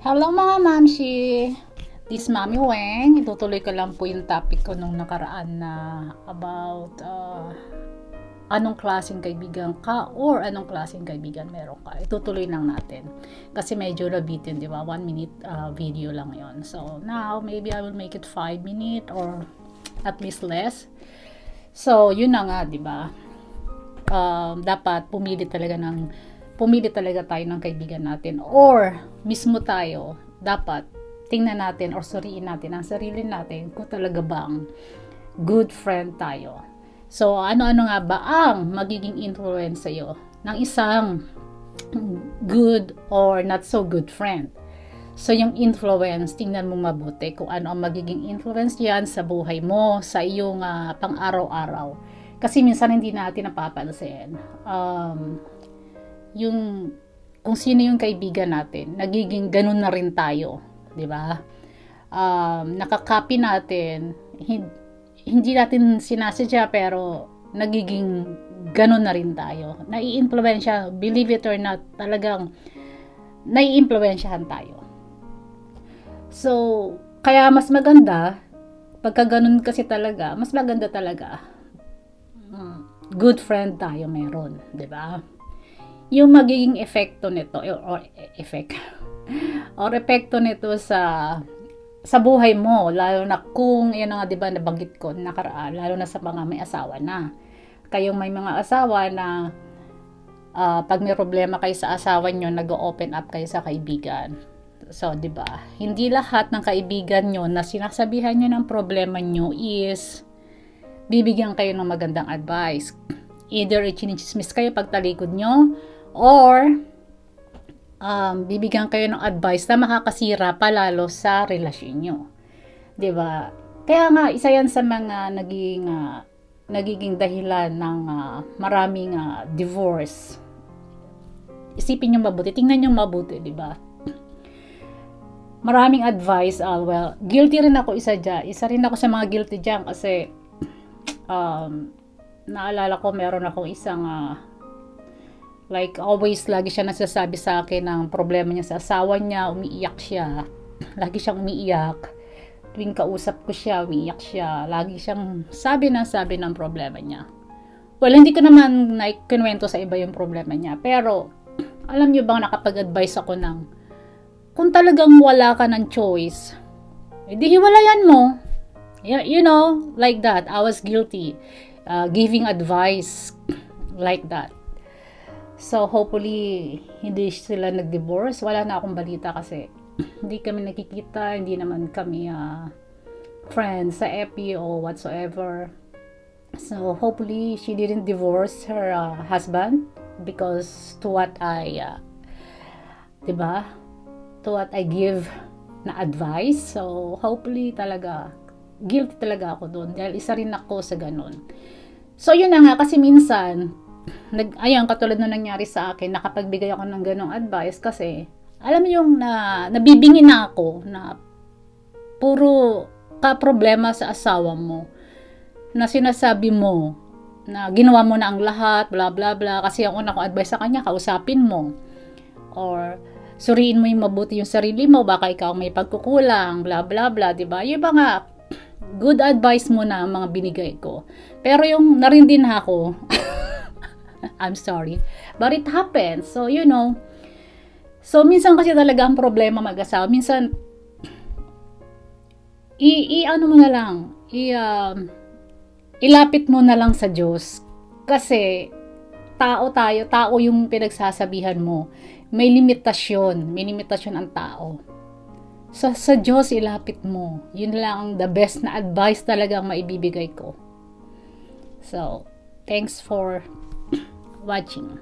Hello mga mamshi! This Mami Weng. Itutuloy ko lang po yung topic ko nung nakaraan na about anong klaseng kaibigan ka or anong klaseng kaibigan meron ka. Itutuloy lang natin. Kasi medyo nabitin, di ba? 1 minute video lang yon. So now, maybe I will make it 5 minute or at least less. So, yun na nga, di ba? Dapat pumili talaga tayo ng kaibigan natin or mismo tayo dapat tingnan natin or suriin natin ang sarili natin kung talaga bang good friend tayo. So ano-ano nga ba ang magiging influence sa'yo ng isang good or not so good friend. So yung influence, tingnan mo mabuti kung ano ang magiging influence yan sa buhay mo, sa iyong pang-araw-araw. Kasi minsan hindi natin napapansin yung kung sino yung kaibigan natin, nagiging ganun na rin tayo, di ba? Nakakopy natin, hindi natin sinasadya pero nagiging ganun na rin tayo. Nai-impluwensya, believe it or not, talagang nai-impluwensyahan tayo. So, kaya mas maganda, pagka ganun kasi talaga, mas maganda talaga, good friend tayo meron, di ba? Yung magiging epekto nito or epekto nito sa buhay mo, lalo na kung yan nga 'di ba nabanggit ko nakaraan, lalo na sa mga may asawa na. Kayong may mga asawa na pag may problema kayo sa asawa nyo, nag-open up kayo sa kaibigan. So, 'di ba? Hindi lahat ng kaibigan nyo na sinasabihan nyo ng problema nyo is bibigyan kayo ng magandang advice. Either i-chinichismis kayo pagtalikod nyo, or bibigyan kayo ng advice na makakasira palalo sa relasyon nyo. 'Di ba? Kaya nga isa 'yan sa mga nagiging dahilan ng maraming divorce. Isipin niyo mabuti, tingnan niyo mabuti, 'di ba? Maraming advice, well, guilty rin ako isa rin ako sa mga guilty diyan kasi naalala ko meron akong isang like always lagi siya nagsasabi sa akin ng problema niya sa asawa niya, umiiyak siya. Lagi siyang umiiyak. Tuwing kausap ko siya, umiiyak siya. Lagi siyang sabi ng problema niya. Well, hindi ko naman naikinuwento sa iba yung problema niya. Pero, alam niyo bang nakapag-advise ako ng kung talagang wala ka ng choice, edi hiwalayan mo. You know, like that. I was guilty. Giving advice like that. So, hopefully, hindi sila nag-divorce. Wala na akong balita kasi hindi kami nakikita, hindi naman kami friends sa FB or whatsoever. So, hopefully, she didn't divorce her husband because to what I, diba? To what I give na advice. So, hopefully talaga, guilty talaga ako doon dahil isa rin ako sa ganun. So, yun na nga kasi minsan, ayun, katulad na nangyari sa akin, nakapagbigay ako ng ganong advice kasi, alam mo yung nabibingin na ako na puro ka-problema sa asawa mo, na sinasabi mo, na ginawa mo na ang lahat, bla bla bla, kasi ang una kong advice sa kanya, kausapin mo, or suriin mo yung mabuti yung sarili mo, baka ikaw may pagkukulang, bla bla bla, diba? Yung mga good advice mo na mga binigay ko. Pero yung narindin ako, I'm sorry. But it happens. So, you know. So, minsan kasi talaga ang problema mag-asawa. Minsan, ano mo na lang, ilapit mo na lang sa Diyos. Kasi, tao yung pinagsasabihan mo. May limitasyon ang tao. So, sa Diyos, ilapit mo. Yun lang the best na advice talaga maibibigay ko. So, thanks for watching.